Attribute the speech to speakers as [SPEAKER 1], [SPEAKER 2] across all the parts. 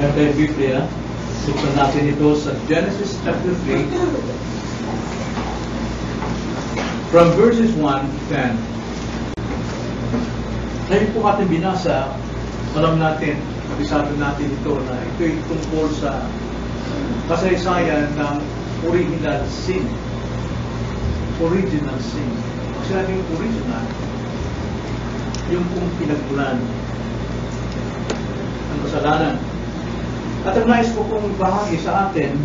[SPEAKER 1] Meron tayong Biblia. Buksan natin ito sa Genesis chapter 3 from verses 1 to 10. Ngayon po ating binasa, alam natin, kabisado natin ito na ito'y tungkol sa kasaysayan ng original sin. Original sin. Kasi natin yung original, yung kung pinagmulan ng kasalanan. At ang nais ko kong bahagi sa atin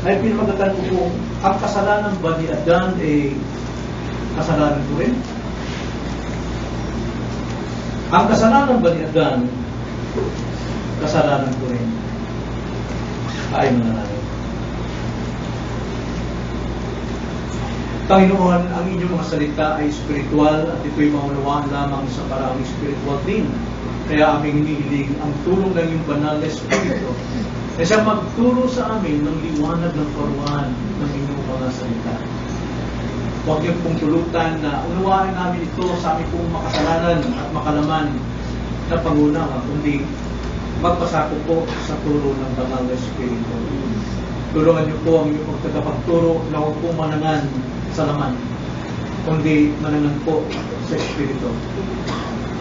[SPEAKER 1] ay pinamagatan ko kung ang kasalanan ba ni Adan ay kasalanan ko rin? Ang kasalanan ba ni Adan kasalanan ko rin? Kain na natin. Panginoon, ang inyong mga salita ay spiritual at ito'y maunawaan lamang sa paraang spiritual din. Kaya aming hinihiling ang tulong ng iyong banal na Espiritu na siya magturo sa amin ng liwanag ng karuan ng inyong mga salita. Huwag niyong pong tulutan na unawaan namin ito sa aming pong makasalanan at makalaman na pangunawa, kundi magpasako po sa turo ng banal na Espiritu. Tulungan niyo po ang inyong pagtagapagturo na huwag pong manangan sa laman, kundi manangan po sa Espiritu.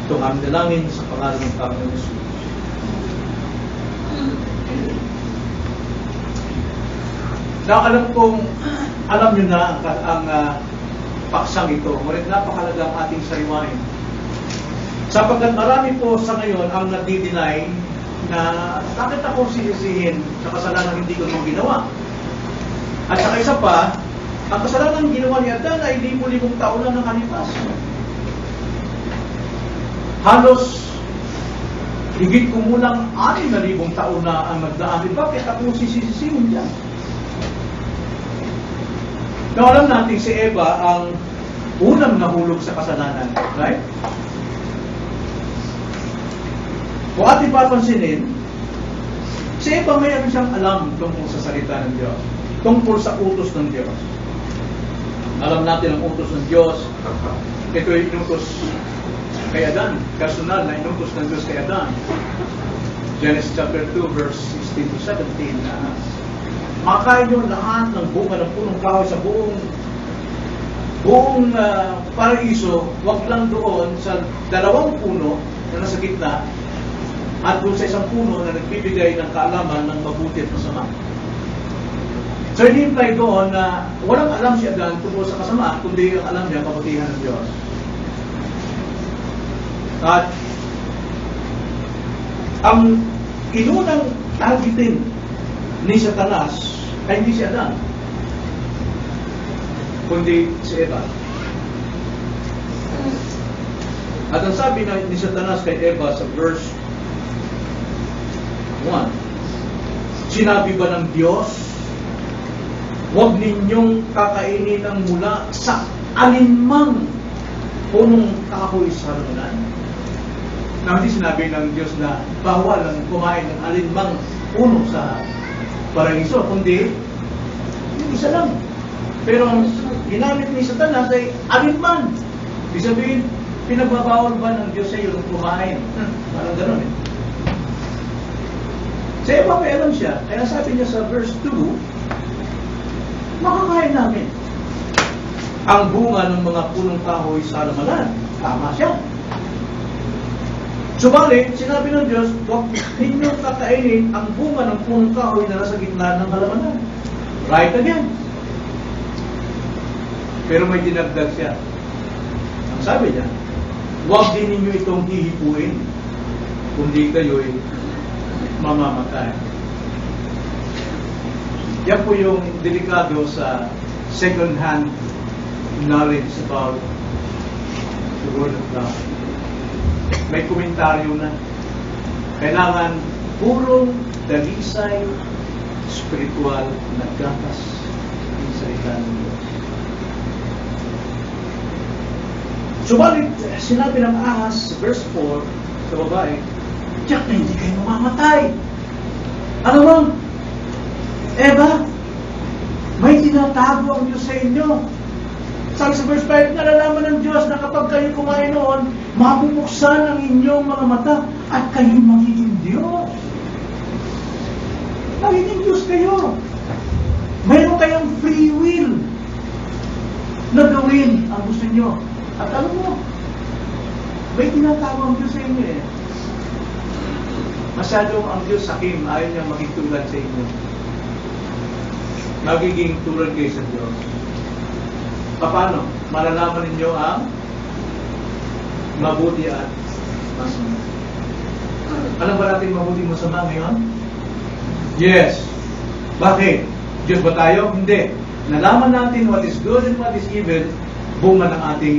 [SPEAKER 1] Ito ang dalangin sa pangalan ng Panginoon Jesus. Na alam nyo na ang paksang ito, ngunit napakalagang ating sariwain. Sapagkat marami po sa ngayon ang nagdi-deny na bakit ako sisisihin sa kasalanan hindi ko itong ginawa. At saka isa pa, ang kasalanan ginawa ni Adan ay libo-libong taon na nakalipas. Halos higit kumulang 6,000 taon na ang nagdaan. Bakit ako sisisihin dyan? Now, alam natin si Eva ang unang nahulog sa kasalanan. Right? Kung ating papansinin, si Eva mayroon siyang alam tungkol sa salita ng Diyos. Tungkol sa utos ng Diyos. Alam natin ang utos ng Diyos. Ito ay inutos kay Adan. Personal na inutos ng Diyos kay Adan. Genesis chapter 2 verse 16 to 17 na makain nyo lahat ng bunga ng punong kahoy sa buong paraiso, wag lang doon sa 2 puno na nasa gitna at doon sa isang puno na nagbibigay ng kaalaman ng mabuti at masama. So, ini-imply doon na walang alam si Adan tungkol sa kasama, kundi ang alam niya kabutihan ng Diyos. At ang inunang targetin ni Satanas ay hindi si Adan, kundi si Eva. At ang sabi ni Satanas kay Eva sa verse 1, sinabi ba ng Diyos, huwag ninyong kakainin ng mula sa alinmang punong kahoy sa halaman? Na hindi sinabi ng Diyos na bawal ang kumain ng alinmang puno sa paraiso, kundi yung isa lang. Pero ang ginamit ni Satanas ay alinman. Ibig sabihin, pinagbabawal ba ng Diyos sa iyo nung kumain? Parang gano'n eh. Sa iba may alam siya. Kaya sabi niya sa verse 2, makakain namin ang bunga ng mga punong kahoy sa halamanan. Tama siya. Subalit, sinabi ng Diyos, huwag ninyong kakainin ang bunga ng punong kahoy na nasa gitna ng halamanan. Right again. Pero may dinagdag siya. Ang sabi niya, huwag din ninyo itong hihipuin, kundi kayo'y mamamatay. Yan po yung delikado sa second-hand knowledge about the Word of God. May komentaryo na kailangan purong dalisay spiritual na gatas ng salita ng Diyos. Subalit, sinabi ng ahas sa verse 4 sa babae, tiyak na hindi kayo mamamatay. Ano bang? Eva, may tinatago ang Diyos sa inyo. Sabi sa verse 5, nalalaman ng Diyos na kapag kayo kumain noon, mabubuksan ang inyong mga mata at kayo magiging Diyos. Magiging Diyos kayo. Mayroon kayong free will na gawin ang gusto nyo. At alam mo, may tinatawag ang Diyos sa inyo eh. Masyadong ang Diyos sakim, ayaw niya maging tulad sa inyo. Magiging tulad kayo sa Diyos. Paano? Malalaman ninyo ang mabuti at masama. Alam ba natin mabuti masama ngayon? Yes. Bakit? Diyos ba tayo? Hindi. Nalaman natin what is good and what is evil, bunga ng ating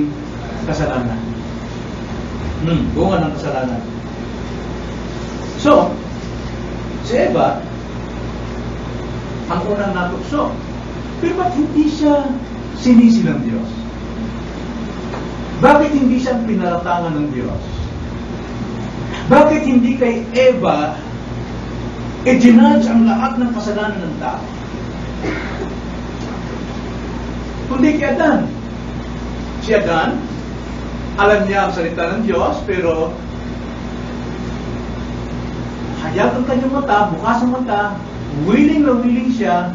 [SPEAKER 1] kasalanan. Bunga ng kasalanan. So, si Eva, ang unang natukso. Pero ba't hindi siya sinisi ng Diyos? Bakit hindi siya pinaratangan ng Diyos? Bakit hindi kay Eva i-judge ang lahat ng kasalanan ng tao? Kundi kay Adan. Si Adan, alam niya ang salita ng Diyos, pero hayag ang kanyang mata, bukas ang mata, willing na willing siya,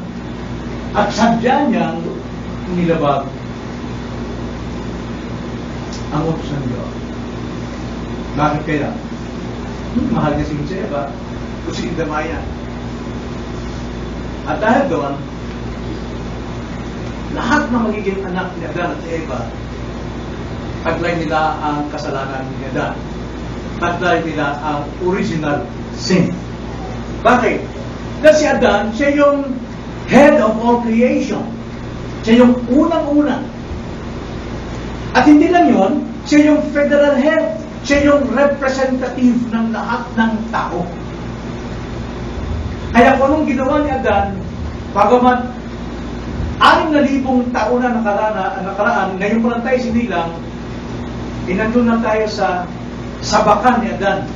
[SPEAKER 1] at sadya niyang nilabag ang utos ng Diyos. Bakit kaya? Mahal niya si Eva, kusing damayan. At dahil doon, lahat ng magiging anak ni Adan at Eva, taglay nila ang kasalanan ni Adan. Taglay nila ang original sin. Bakit? Dahil si Adan, siya yung head of all creation. Siya yung unang-una. At hindi lang yun, siya yung federal head. Siya yung representative ng lahat ng tao. Kaya kung anong ginawa ni Adan, pagamat 6,000 taon na nakaraan, ngayon pa lang tayo sinilang, inandun na tayo sa sabakan ni Adan,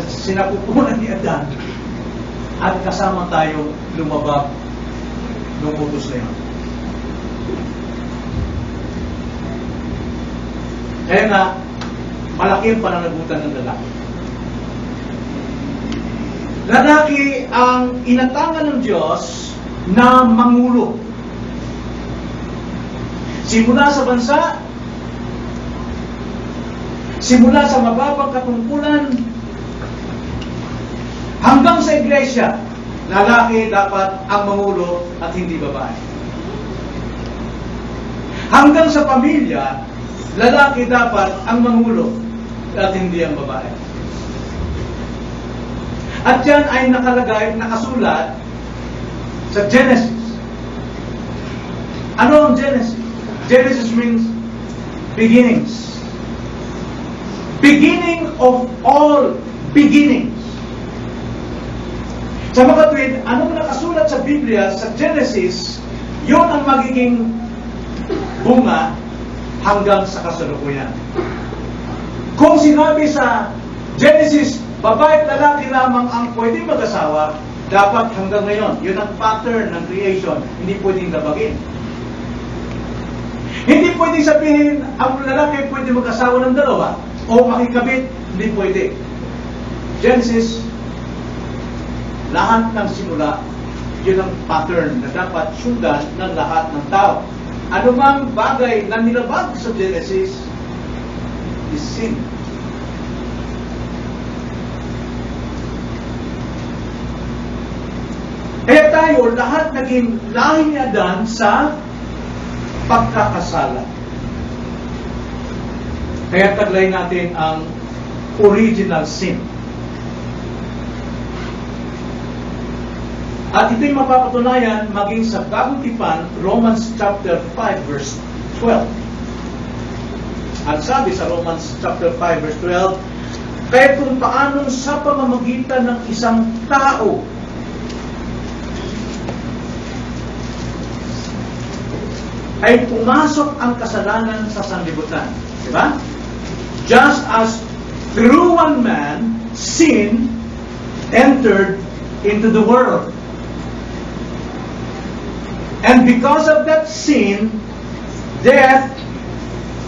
[SPEAKER 1] sinapupunan ni Adan, at kasama tayo lumabag ng utos na yun. Kaya nga, malaki ang pananagutan ng lalaki. Lalaki ang inatangan ng Diyos na mangulo. Simula sa bansa, simula sa mababang katungkulan, hanggang sa iglesia, lalaki dapat ang mangulo at hindi babae. Hanggang sa pamilya, lalaki dapat ang mangulo at hindi ang babae. At yan ay nakalagay, nakasulat sa Genesis. Ano ang Genesis? Genesis means beginnings. Beginning of all beginnings. Sa mga kapatid, anong nakasulat sa Biblia, sa Genesis, yun ang magiging bunga hanggang sa kasalukuyan. Kung sinabi sa Genesis, babae at lalaki lamang ang pwedeng mag-asawa, dapat hanggang ngayon. Yun ang pattern ng creation. Hindi pwedeng labagin. Hindi pwedeng sabihin, ang lalaki pwede mag-asawa ng dalawa o makikabit. Hindi pwede. Genesis, lahat ng simula, yun ang pattern na dapat sundan ng lahat ng tao. Ano mang bagay na nilabag sa Genesis is sin. Kaya tayo, lahat naging lahi ni Adan sa pagkakasala. Kaya taglay natin ang original sin. At ito'y mapapatunayan maging sa Bagong Tipan, Romans chapter 5 verse 12. At sabi sa Romans chapter 5 verse 12, kaya kung paanong sa pamamagitan ng isang tao ay pumasok ang kasalanan sa sanlibutan. Diba? Just as through one man, sin entered into the world. And because of that sin, death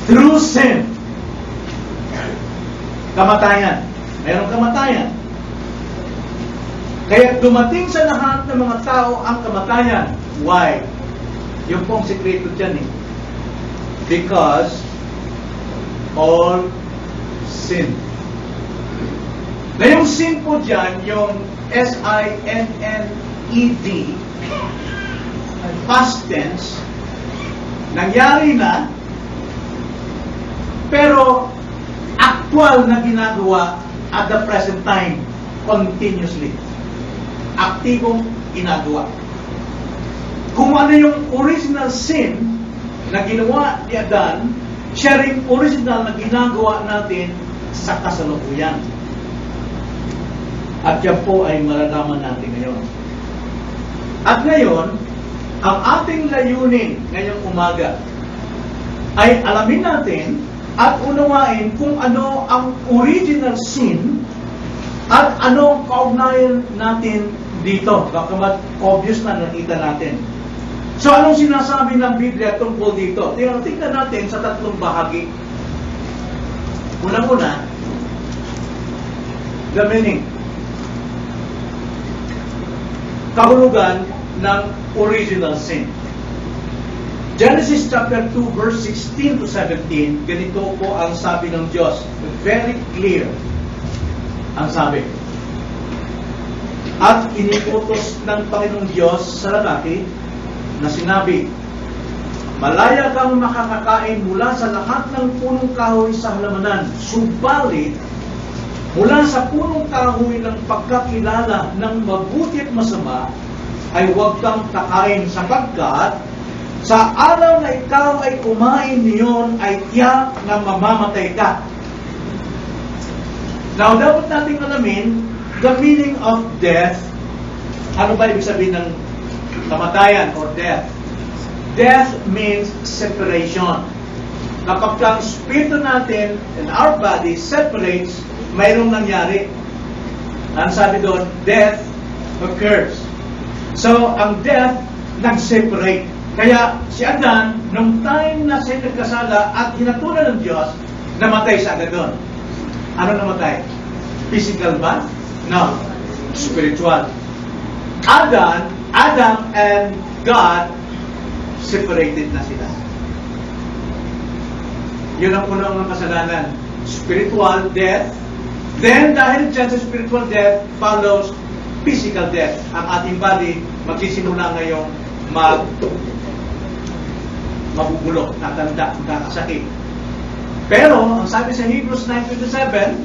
[SPEAKER 1] through sin. Kamatayan. Mayroong kamatayan. Kaya dumating sa lahat ng mga tao ang kamatayan. Why? Yung pong sekreto dyan eh. Because all sin. Na yung sin po dyan, yung S-I-N-N-E-D, past tense, nangyari na, pero actual na ginagawa at the present time, continuously. Aktibong ginagawa. Kung ano yung original sin na ginawa ni Adan, siya rin original na ginagawa natin sa kasalukuyan. At yan po ay malalaman natin ngayon. At ngayon, ang ating layunin ngayong umaga ay alamin natin at unawain kung ano ang original sin at ano ang kaugnayan natin dito. Baka obvious na nakita natin. So anong sinasabi ng Biblia tungkol dito? Tingnan natin sa tatlong bahagi. Una-una, the meaning. Kahulugan ng original sin. Genesis chapter 2 verse 16 to 17, ganito po ang sabi ng Diyos. Very clear ang sabi. At iniutos ng Panginoong Diyos sa lalaki na sinabi, malaya kang makakakain mula sa lahat ng punong kahoy sa halamanan, subalit mula sa punong kahoy ng pagkakilala ng mabuti at masama ay huwag kang kakain, sapagkat sa araw na ikaw ay kumain niyon ay tiyak na mamamatay ka. Now, dapat nating alamin the meaning of death. Ano ba ibig sabihin ng kamatayan or death? Death means separation. Kapag ang spirito natin and our body separates, mayroong nangyari. Ang sabi doon, death occurs. So, ang death nag-separate. Kaya si Adan, nung time na siya nagkasala at hinatulan ng Diyos, namatay siya agad doon. Ano namatay? Physical ba? No. Spiritual. Adam and God separated na sila. Yun ang unang kasalanan. Spiritual death. Then, dahil dyan sa spiritual death, follows physical death. Ang ating body magsisimula ngayong mabubulo, tatanda, magkakasakit. Pero, ang sabi sa Hebrews 9:27,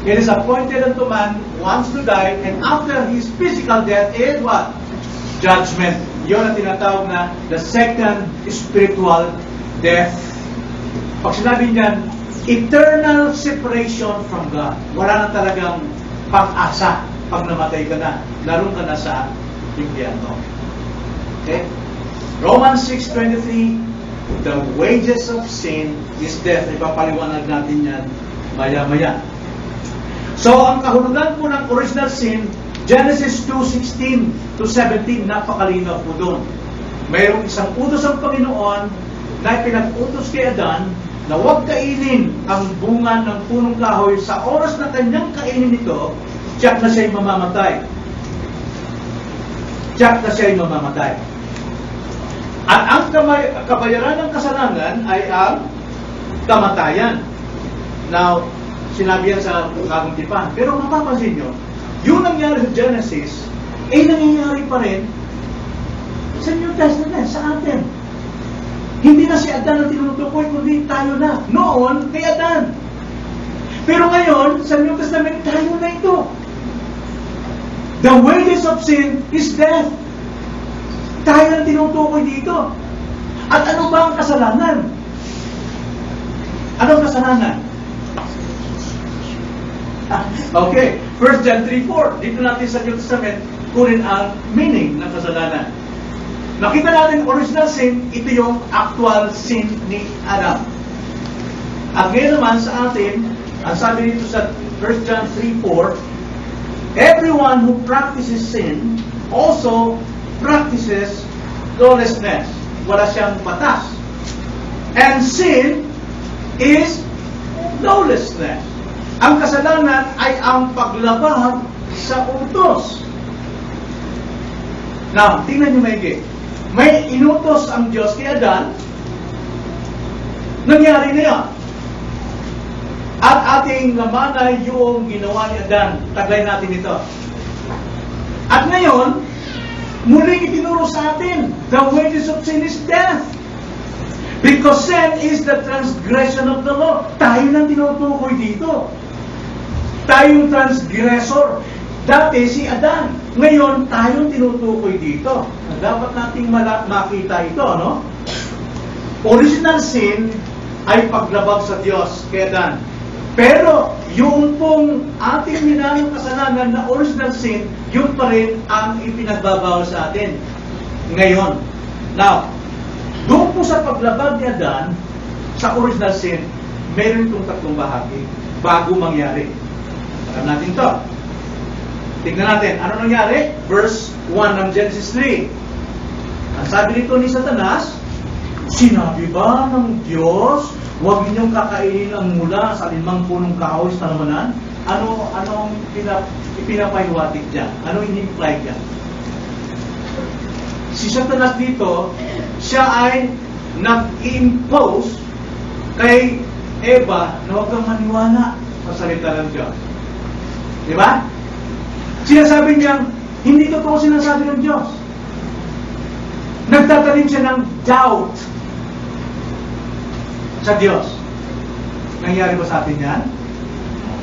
[SPEAKER 1] it is appointed unto man once to die, and after his physical death is what? Judgment. Yun ang tinatawag na the second spiritual death. Pag sinabi niyan, eternal separation from God. Wala na talagang pag-asa pag namatay ka na. Naroon ka na sa impyerno. Okay? Romans 6:23, the wages of sin is death. Ipapaliwanag natin yan maya-maya. So, ang kahulugan po ng original sin, Genesis 2:16 to 17, napakalinaw po doon. Mayroong isang utos ang Panginoon na pinag-utos kay Adan na huwag kainin ang bunga ng punong kahoy. Sa oras na kanyang kainin ito, tiyak na siya'y mamamatay. Tiyak na siya'y mamamatay. At ang kabayaran ng kasalanan ay ang kamatayan. Now, sinabi yan sa Bagong Tipan. Pero mapapansin nyo, yung nangyari sa Genesis, nangyayari pa rin sa New Testament, sa atin. Hindi na si Adan ang tinutukoy, kundi tayo na. Noon, kay Adan. Pero ngayon, sa New Testament, tayo na ito. The wages of sin is death. Tayo ang tinutukoy dito. At ano ba ang kasalanan? Anong kasalanan? Okay, 1 John 3:4. Dito natin sa New Testament, kunin ang meaning ng kasalanan. Nakita natin original sin, ito yung actual sin ni Adam. At ngayon naman sa atin, ang sabi dito sa 1 John 3:4, everyone who practices sin also practices lawlessness. Wala siyang batas. And sin is lawlessness. Ang kasalanan ay ang paglabag sa utos. Now, tingnan nyo maigi. May inutos ang Diyos kay Adan, nangyari na yan. At ating namanay yung ginawa ni Adan. Taglay natin ito. At ngayon, muling itinuro sa atin, the wages of sin is death. Because sin is the transgression of the law. Tayo nang tinutukoy dito. Tayo yung transgressor. Dati si Adan. Ngayon, tayong tinutukoy dito. Dapat nating makita ito, no? Original sin ay paglabag sa Diyos kay Adan. Pero, yung pong ating minamang kasalanan na original sin, yun pa rin ang ipinagbabawal sa atin. Ngayon. Now, doon po sa paglabag ni Adan, sa original sin, meron itong tatlong bahagi bago mangyari. Alam natin to. Tignan natin, ano nangyari? Verse 1 ng Genesis 3. Ang sabi nito ni Satanas, sinabi ba ng Diyos, huwag ninyong kakainin ang mula sa limang punong kahoy sa tanaman? Anong ipinapahiwatig dyan? Ano in-imply dyan? Si Satanas dito, siya ay nag-impose kay Eva na huwag kang maniwala sa salita ng Diyos. Di ba? Sinasabi niya, hindi totoo sinasabi ng Diyos. Nagtatanim siya ng doubt sa Diyos. Nangyari ba sa atin yan?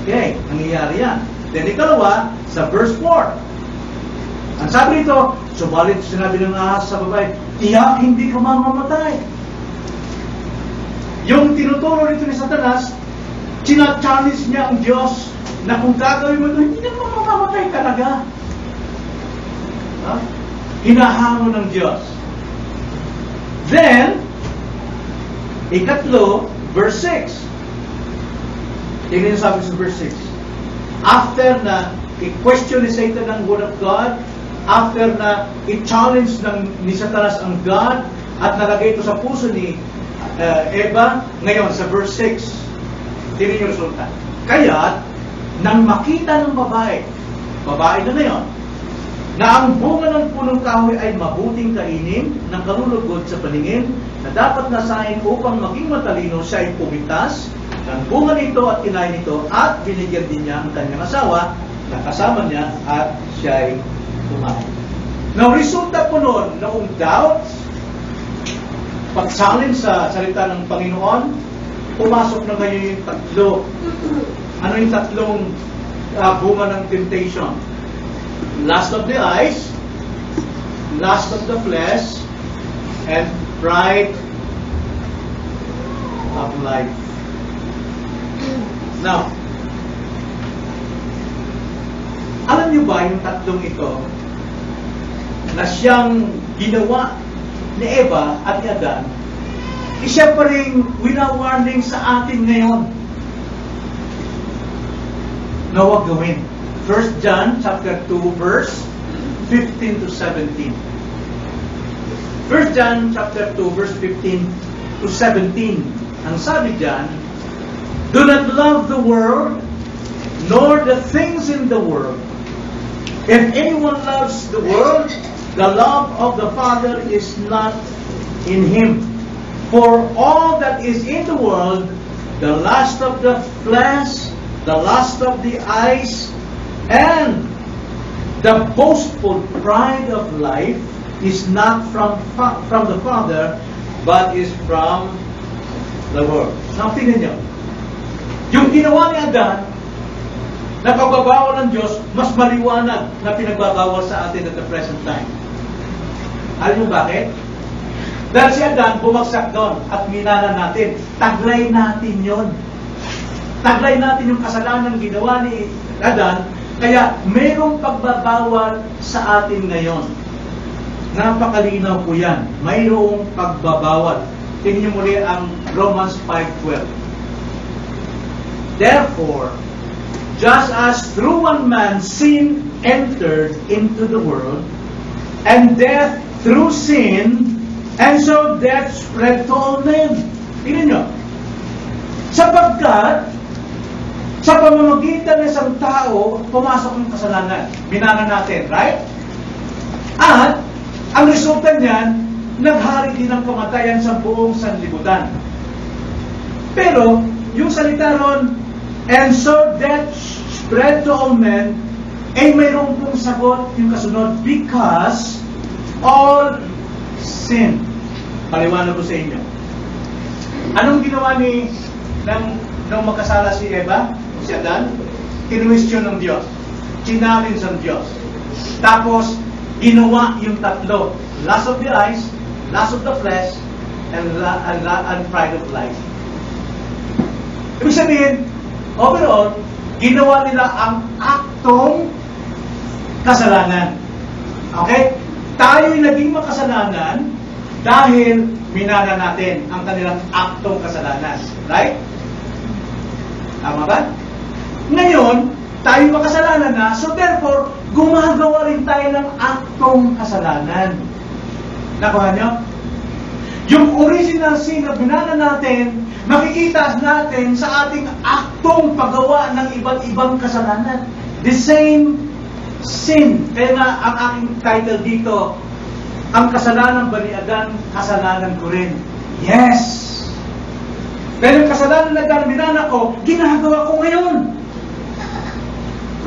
[SPEAKER 1] Okay, nangyayari yan. Then ikalawa, sa verse 4. Ang sabi nito, subalit sinabi ng ahas sa babae, tiyak hindi ka mamamatay. Yung tinuturo nito ni Satanas, china-challenge niya ang Diyos na kung gagawin mo ito, hindi na mamamatay talaga. Hinahamon ng Diyos. Then, ikatlo, verse 6. Tingnan niyo sabi sa verse 6. After na i-question ni Satan ang word of God, after na i-challenge ni Satanas ang God, at nalagay ito sa puso ni Eva, ngayon sa verse 6, tingnan niyo resulta. Kaya, nang makita ng babae na ngayon, na ang bunga ng punong kahoy ay mabuting kainin, ng kalulugod sa paningin, na dapat nasahin upang maging matalino, siya ay pumitas ng bunga nito at kinain nito, at binigyan din niya ang kanyang asawa, na kasama niya, at siya ay kumain. Now, resulta po noon, noong doubt, pag-challenge sa salita ng Panginoon, pumasok na ngayon yung tatlo. Ano yung tatlong bunga ng temptation? Lust of the eyes, lust of the flesh, and pride of life. Now, alam niyo ba yung tatlong ito na siyang ginawa ni Eva at ni Adan, siya pa rin wina-warning sa atin ngayon na huwag gawin. 1 John chapter 2 verse 15 to 17. 1 John chapter 2 verse 15 to 17. Ang sabi diyan, do not love the world nor the things in the world. If anyone loves the world, the love of the Father is not in him. For all that is in the world, the lust of the flesh, the lust of the eyes, and the boastful pride of life is not from the Father, but is from the world. Now, tingnan nyo. Yung ginawa ni Adan, na pagbabawal ng Diyos, mas maliwanag na pinagbabawal sa atin at the present time. Alam mo bakit? Dahil si Adan bumagsak doon at minana natin. Taglay natin yon. Taglay natin yung kasalanan ginawa ni Adan. Kaya mayroong pagbabawal sa atin ngayon. Napakalinaw po yan. Mayroong pagbabawal. Tingnan niyo muli ang Romans 5:12. Therefore, just as through one man sin entered into the world, and death through sin, and so death spread to all men. Tingnan nyo. Sapagkat, sa pamamagitan ng isang tao, pumasok ang kasalanan. Minana natin, right? At, Ang resulta niyan, naghari din ng kamatayan sa buong sanlibutan. Pero, yung salita ron, and so death spread to all men, ay mayroong pong sagot yung kasunod, because all sin. Paliwanag ko sa inyo. Anong ginawa nang magkasala si Eva, si Adan? Kinwestiyon ng Diyos. Challenge ng Diyos. Tapos, ginawa yung tatlo. Lust of the eyes, lust of the flesh, and pride of life. Ibig sabihin, overall, ginawa nila ang aktong kasalanan. Okay? Tayo'y naging makasalanan dahil minana natin ang kanilang aktong kasalanan. Right? Tama ba? Ngayon, tayo makasalanan na, so therefore, gumagawa rin tayo ng aktong kasalanan. Nakuha nyo? Yung original sin na binana natin, makikita natin sa ating aktong paggawa ng iba't ibang kasalanan. The same sin. Kaya nga, ang aking title dito, ang kasalanan ba ni Adan, kasalanan ko rin. Yes! Pero yung kasalanan na Adan, binana ko, ginagawa ko ngayon.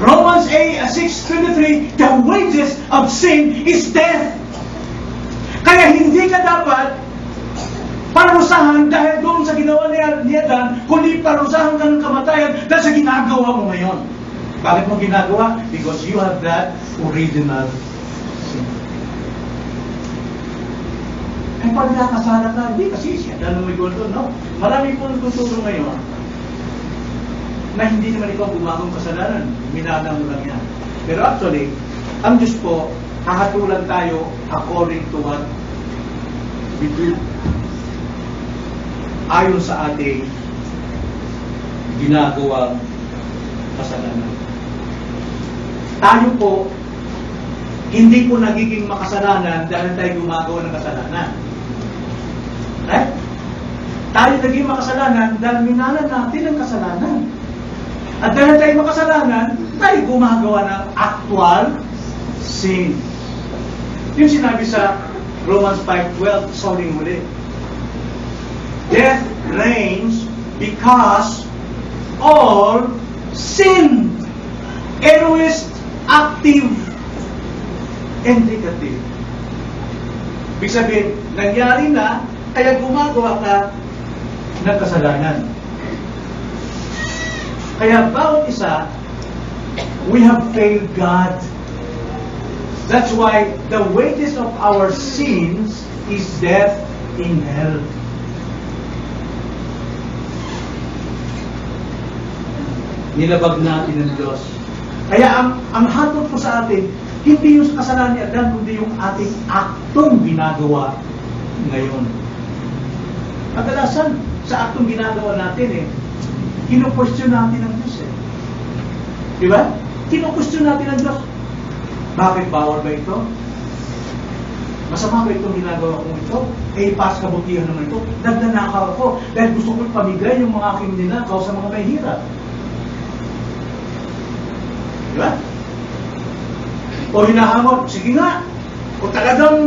[SPEAKER 1] Romans 6:23, the wages of sin is death. Kaya hindi ka dapat parusahan dahil doon sa ginawa ni Adan, kundi parusahan ka ng kamatayan dahil sa ginagawa mo ngayon. Bakit mo ginagawa? Because you have that original sin. Ay, pag nakasala ka, hindi kasi siya. Dahil may gold doon, no? Marami po nagtuturo ngayon na hindi naman ikaw gumagawang kasalanan. Minana mo lang yan. Pero actually, ang Diyos po, hahatulan tayo according to what we do. Ayon sa ating ginagawang kasalanan. Tayo po, hindi po nagiging makasalanan dahil tayo gumagawa ng kasalanan. Right? Tayo naging makasalanan dahil minanan natin ang kasalanan. At dahil tayo makasalanan, tayo gumagawa ng actual sin. Yung sinabi sa Romans 5:12, sorry muli. Death reigns because all sin. Egoist, active, indicative. Ibig sabihin, nangyari na, kaya gumagawa ka ng kasalanan. Kaya bawat isa, we have failed God. That's why the wages of our sins is death in hell. Nilabag natin ng Diyos. Kaya ang hatol po sa atin, hindi yung kasalanan ni Adan, kundi yung ating aktong ginagawa ngayon. Kadalasan, sa aktong ginagawa natin kino-question natin ang Diyos Di ba? Kino-question natin ang Diyos. Bakit bawal ba ito? Masama ba itong ginagawa kong ito? Pas kabutihan naman ito. Nagnanakaw ako dahil gusto ko pamigay yung mga aking ninakaw sa mga may hirap. Di ba? O hinahamon, sige nga. O talagang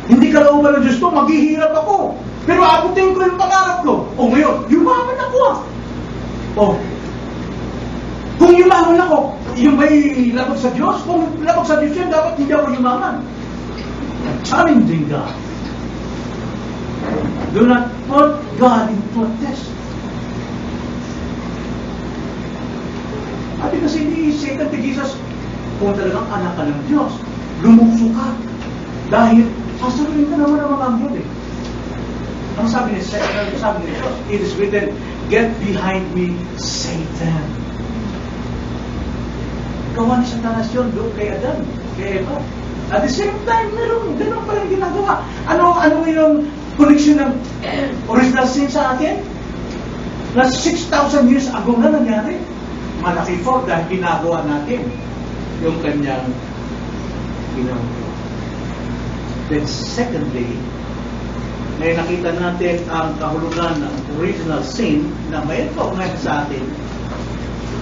[SPEAKER 1] hindi kalooban ng Diyos to, maghihirap ako. Pero abutin ko yung pangarap ko. O ngayon, yumaman ako O, kung yumaman ako, yung may labag sa Diyos, kung labag sa Diyos yan, dapat hindi ako yumaman. Challenging God. Do not put God into a test. Sabi kasi ni Satan to Jesus, kung talagang anak ka ng Diyos, lumukso ka. Dahil, sasaluhin ka naman ng mga anghel Ang sabi ni Satan, sabi ni Diyos, it is written, get behind me, Satan. Gawa ni Satanas yun doon kay Adan, kay Eva. At the same time, meron, ganun pa rin ginagawa. Ano yung connection ng original sin sa atin? Na 6,000 years ago na nangyari. Malaki po dahil ginagawa natin yung kanyang ginagawa. Then secondly, may nakita natin ang kahulugan ng original sin na may kaugnay sa atin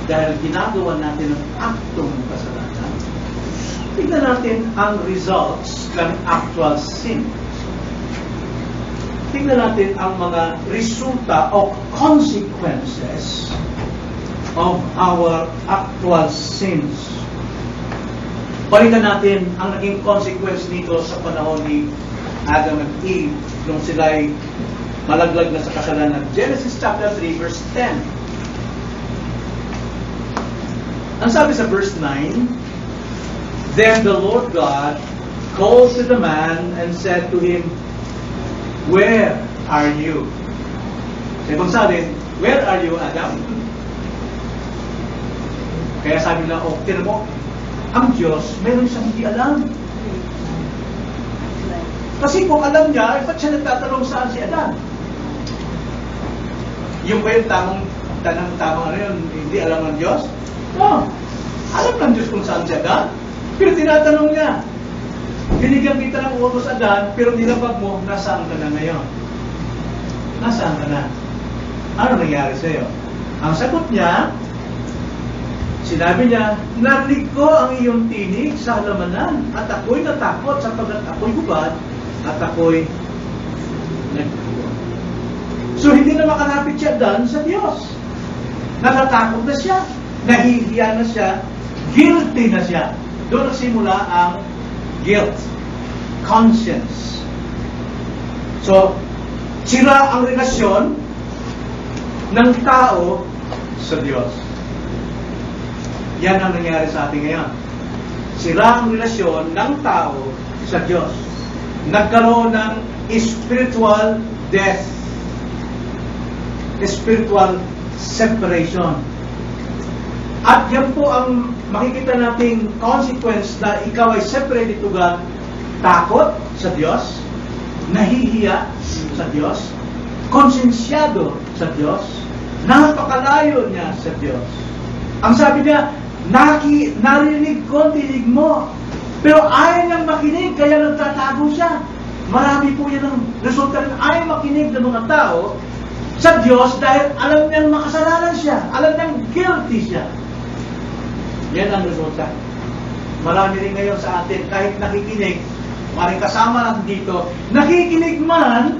[SPEAKER 1] dahil ginagawa natin ang aktong kasalanan. tignan natin ang results ng actual sin. Tignan natin ang mga resulta o consequences of our actual sins. Balikan natin ang naging consequence nito sa panahon ni Adam and Eve nung sila'y malaglag na sa kasalanan. Genesis chapter 3 verse 10. Ang sabi sa verse 9, "Then the Lord God called to the man and said to him, Where are you?" Ibang sabi, where are you, Adam? Kaya sabi nila, tinan mo, ang Diyos, meron siyang hindi alam. Kasi kung alam niya, ba't siya nagtatanong saan si Adam? Yung ba yung tamang ano yun, hindi alam ng Diyos? No. Alam ng Diyos kung saan si Adam. Pero tinatanong niya, binigyan kita ng utos, Adan, pero nilabag mo, nasaan ka na ngayon? Nasaan ka na? Ano nangyari sa'yo? Ang sagot niya, sinabi niya, narinig ko ang iyong tinig sa halamanan at ako'y natakot sapagkat ako'y hubad at ako'y nagkuha. So hindi na makalapit siya Adan sa Diyos. Natatakot na siya, nahihiya na siya, guilty na siya. Doon nagsimula ang guilt, conscience. So, sira ang relasyon ng tao sa Diyos. Yan ang nangyari sa atin ngayon. Sira ang relasyon ng tao sa Diyos. Nagkaroon ng spiritual death. Spiritual separation. At yan po ang makikita nating consequence na ikaw ay separated to God, takot sa Diyos, nahihiya sa Diyos, konsensyado sa Diyos, napakalayo niya sa Diyos. Ang sabi niya, narinig ko, tinig mo, pero ayaw niyang makinig, kaya nagtatago siya. Marami po yan ang resulta rin, ayaw makinig ng mga tao sa Diyos dahil alam niyang makasalanan siya, alam niyang guilty siya. Yan ang resulta. Marami rin ngayon sa atin, kahit nakikinig, maring kasama natin dito, nakikinig man,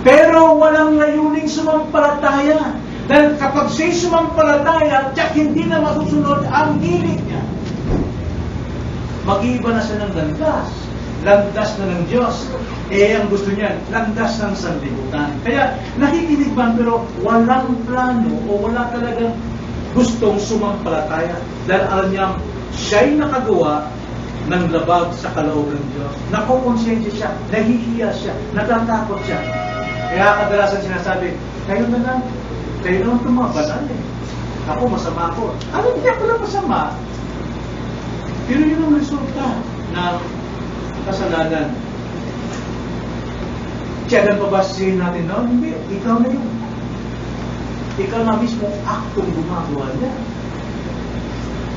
[SPEAKER 1] pero walang layuning sumampalataya. Dahil kapag siya'y sumampalataya, tiyak hindi na masusunod ang hilig niya. Mag-iiba na siya ng landas. Landas na ng Diyos. Ang gusto niya, landas ng sanlibutan. Kaya nakikinig man, pero walang plano o wala talagang gustong sumampalataya dahil alam niya siya'y nakagawa ng labag sa kalooban ng Diyos. Nakukonsensya siya, nahihiya siya, natatakot siya. Kaya kadalasan sinasabi, kayo na lang tumabanal eh. Ako masama ako. Hindi ako lang masama. Pero yun ang resulta ng kasalanan. Tiyagan pa ba siya natin? No? Hindi, ikaw na yun. Ikaw na mismo aktong gumagawa niya.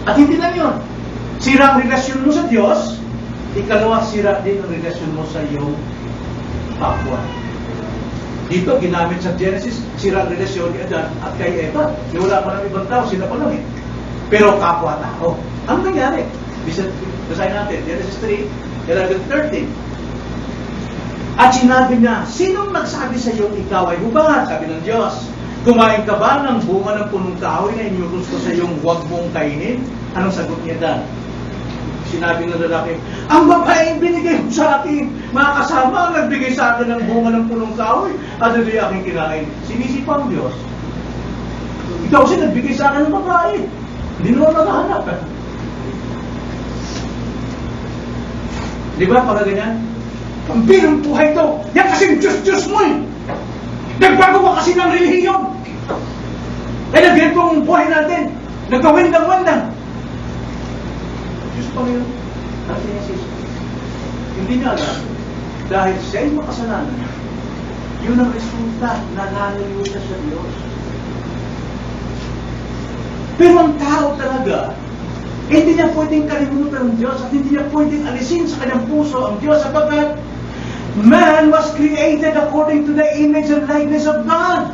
[SPEAKER 1] At hindi lang yun. Sira ang relasyon mo sa Diyos, ikalawa, sira din ang relasyon mo sa iyong kapwa. Dito, ginamit sa Genesis, sira ang relasyon ni Adan at kay Eva. Wala pa ng ibang tao, sila pa lang eh. Pero kapwa-tao. Ano nangyari? Basahin natin, Genesis 3, 11-13. At sinabi niya, sinong nagsabi sa iyo ikaw ay hubad? Sabi ng Diyos. Kumain ka ba ng bunga ng punong kahoy na inutos ko sa iyong huwag mong kainin? Anong sagot niya Dan? Sinabi ng lalaki, ang babaeng binigay mo sa akin, mga kasama ang nagbigay sa akin ng bunga ng punong kahoy, at hindi aking kinain. Sinisipa ang Diyos. Ikaw kasi nagbigay sa akin ng babae. Hindi naman naghahanap. Di ba pala ganyan? Ang binang buhay ito, yan kasing Diyos-Diyos mo eh. Nagbago ka kasi ng relihiyon. Kaya nagyan kong buhay natin. Nagkawindang-windang. Diyos pa rin. Sabi niya si Jesus. Hindi niya alam. Dahil siya'y makasalanan. Yun ang resulta na nalayo siya sa Diyos. Pero ang tao talaga, hindi niya pwedeng kalimutan ng Diyos at hindi niya pwedeng alisin sa kanyang puso ang Diyos sapagkat man was created according to the image and likeness of God.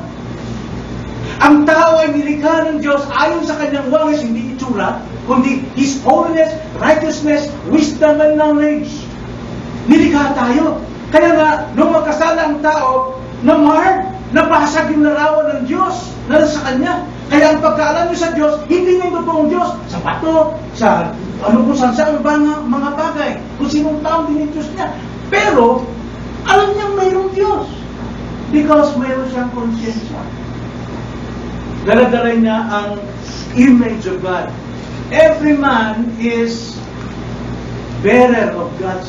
[SPEAKER 1] Ang tao ay nilikha ng Diyos ayon sa kanyang wangis, hindi itsura itsura, kundi His holiness, righteousness, wisdom, and knowledge. Nilikha tayo. Kaya nga, nung magkasala ang tao, na-marred, nabasag yung larawan ng Diyos na nasa Kanya. Kaya ang pagkaalam niyo sa Diyos, hindi na yung totoong Diyos. Sa bato, sa kung saan mga bagay. Kung sinong taong dinidiyos niya. Pero, alam niyang mayroong Diyos. Because mayroon siyang konsyensya. Dala-dala niya ang image of God. Every man is bearer of God's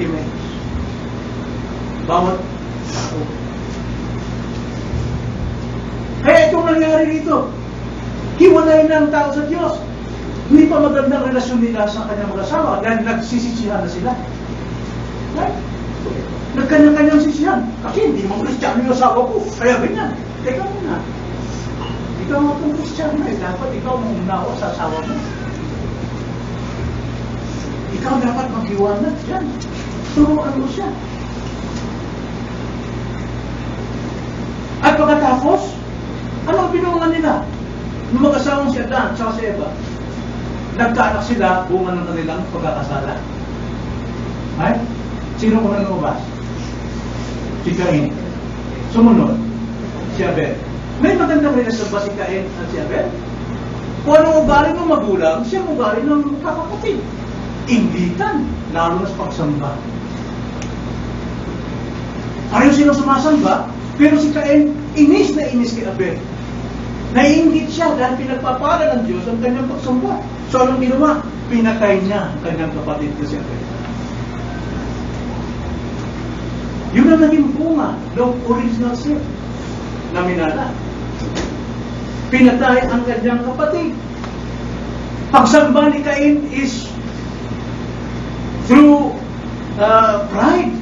[SPEAKER 1] image. Bawat tao. Kaya itong nangyari dito, hiwalay na ang tao sa Diyos. Hindi pa magandang relasyon nila sa kanyang mag-asawa dahil nagsisisihan na sila. Right? Nagkanya-kanyang sisihan. Kasi hindi mo Kristiyano yung asawa ko. Kaya ganyan. Teka muna. Ikaw nga kung Kristiyano eh. Dapat ikaw maunawa sa asawa mo. Ikaw dapat maghiwanag dyan. Turuan mo siya. At pagkatapos, ano ang pinungan nila? Nung mag-asawang si Adan at si Eva, nagkaanak sila bunga ng kanilang pagkakasala. Right? Sino ko lumabas? Si Cain. Sumunod, si Abel. May magandang relasyon ba si Cain at si Abel? Kung anong ugali ng magulang, siya ugali ng kakapatid. Inggitan, lalo na sa pagsamba. Pareho silang sumasamba, pero si Cain, inis na inis kay Abel. Naiinggit siya dahil pinagpapala ng Diyos ang kanyang pagsamba. So anong ginawa? Pinatay niya ang kanyang kapatid na si Abel. Yun ang naging bunga ng original sin na minana. Pinatay ang kanyang kapatid. Pagsamba ni Cain is through pride.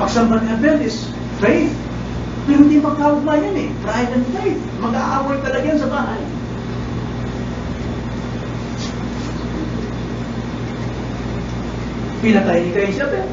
[SPEAKER 1] Pagsamba ni Abel is faith. Pero hindi magkaugma yan eh. Pride and faith. Mag-aaway talaga yan sa bahay. Pinatay ni Cain si Abel.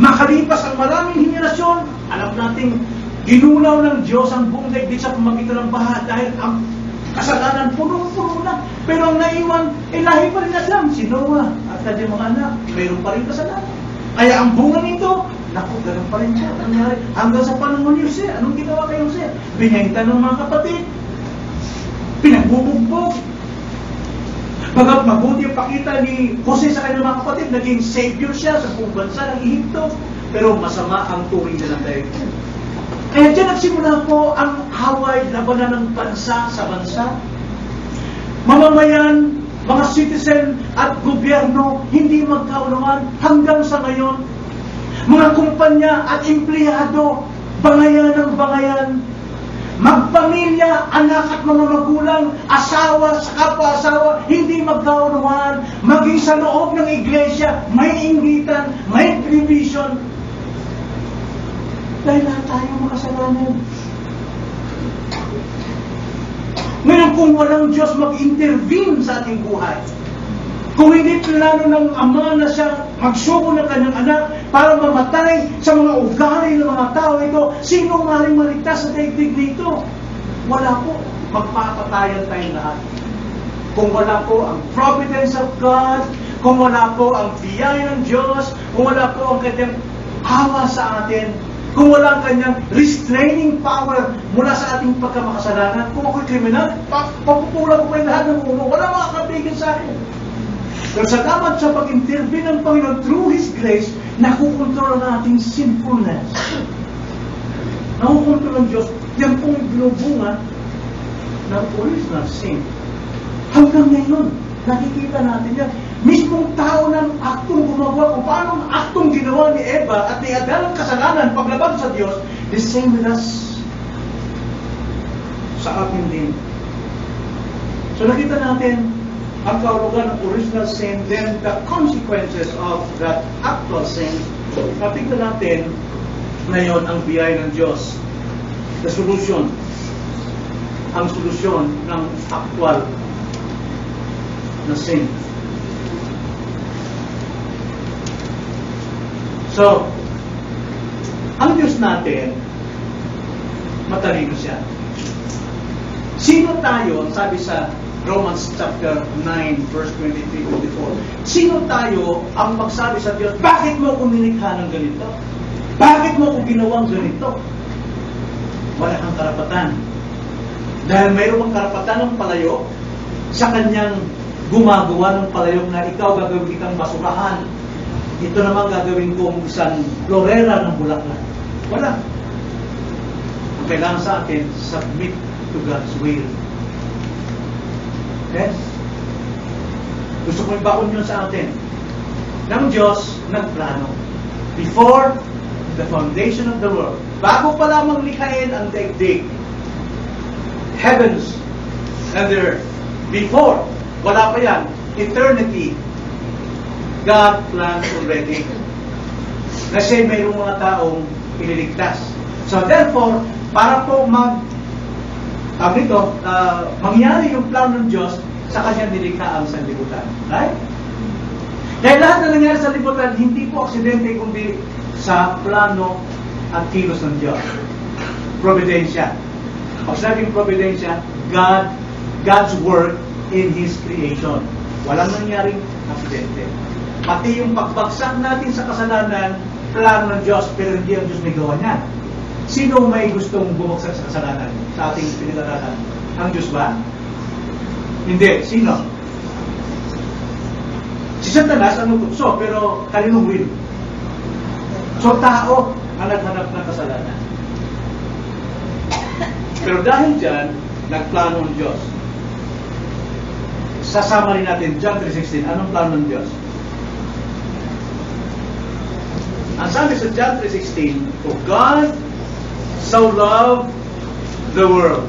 [SPEAKER 1] Makalipas ang maraming henerasyon, alam nating ginunaw ng Diyos ang buong daigdig sa pamagitan ng baha dahil ang kasalanan puno-puno na. Pero ang naiwan, lahi pa rin Adam, si Noah at kanyang mga anak, mayroon pa rin kasalanan. Kaya ang bunga nito, naku, ganun pa rin siya. Nangyari hanggang sa panahon ni Jose. Anong ginawa kay Jose? Binenta ng mga kapatid. Pinagbubugbog. Bagat mabuti ang pakita ni Jose sa kanyang mga kapatid, naging savior siya sa buong bansa ng Ehipto. Pero masama ang turing nila tayo. Kaya dyan nagsimula po ang away, labanan ng bansa sa bansa. Mamamayan, mga citizen at gobyerno, hindi magkaunawaan hanggang sa ngayon. Mga kumpanya at empleyado, bangayan ng bangayan. Magpamilya, anak at mga magulang, asawa sa kapwa-asawa, hindi magkaunawaan. Maging sa loob ng iglesia, may inggitan, may division. Dahil lahat tayo makasalanan. Ngayon kung walang Diyos mag-intervene sa ating buhay, kung hindi plano ng Ama na siya magsugo ng kanyang anak para mamatay sa mga ugali ng mga tao ito, sino maring maligtas sa daigdig nito? Wala po. Magpapatayan tayong lahat. Kung wala po ang providence of God, kung wala po ang biyaya ng Diyos, kung wala po ang kanyang awa sa atin, kung wala ang kanyang restraining power mula sa ating pagkamakasalanan, kung ako'y kriminal, papupulan ko pa yung lahat ng ulo, wala makakabigin sa akin. Pero salamat sa pag-intervene ng Panginoon through His grace, nakukontrol ang ating sinfulness. Nakukontrol ng Diyos, yan pong binubunga ng original sin. Hanggang ngayon, nakikita natin yan. Mismong tao ng aktong gumagawa, kung paano ang aktong ginawa ni Eva at ni Adan ang kasalanan paglabag sa Diyos, the same with us sa atin din. So nakita natin ang kahulugan ng original sin, then the consequences of that actual sin. Nakita natin ngayon ang biyaya ng Diyos. The solution. Ang solusyon ng actual na sin. So, ang Diyos natin, matalino siya. Sino tayo, sabi sa Romans chapter 9, verse 23-24. Sino tayo ang magsabi sa Diyos, bakit mo ako nilikha ng ganito? Bakit mo ako ginawang ganito? Wala kang karapatan. Dahil mayroong karapatan ng palayo sa kanyang gumagawa ng palayok na ikaw gagawin kitang basurahan. Ito naman gagawin kong isang florera ng bulaklak. Wala. Ang kailangan sa atin, submit to God's will. Yes? Gusto ko ibaon yun sa atin. Ng Diyos, nagplano. Before the foundation of the world. Bago pa lamang likhain ang daigdig. Heavens and the earth. Before, wala pa yan. Eternity. God planned already. Na siya mayroong mga taong ililigtas. So therefore, para po mangyari yung plano ng Diyos sa kanyang nilikhaang sanlibutan. Right? Dahil lahat na nangyari sa libutan, hindi po aksidente kundi sa plano at kilos ng Diyos. Providensya. Pag sabing providensya, God's work in His creation. Walang nangyaring aksidente. Pati yung pagbagsak natin sa kasalanan, plano ng Diyos, pero hindi ang Diyos may gawa niyan. Sino may gustong bumagsak sa kasalanan sa ating pinag-aralan? Ang Diyos ba? Hindi. Sino? Si Satanas ang utukso, pero kaninong will? So, tao ang naghanap ng kasalanan. Pero dahil dyan, nagplano ng Diyos. Sasama rin natin, John 3:16, anong plano ng Diyos? Ang sabi sa John 3:16, For God so loved the world.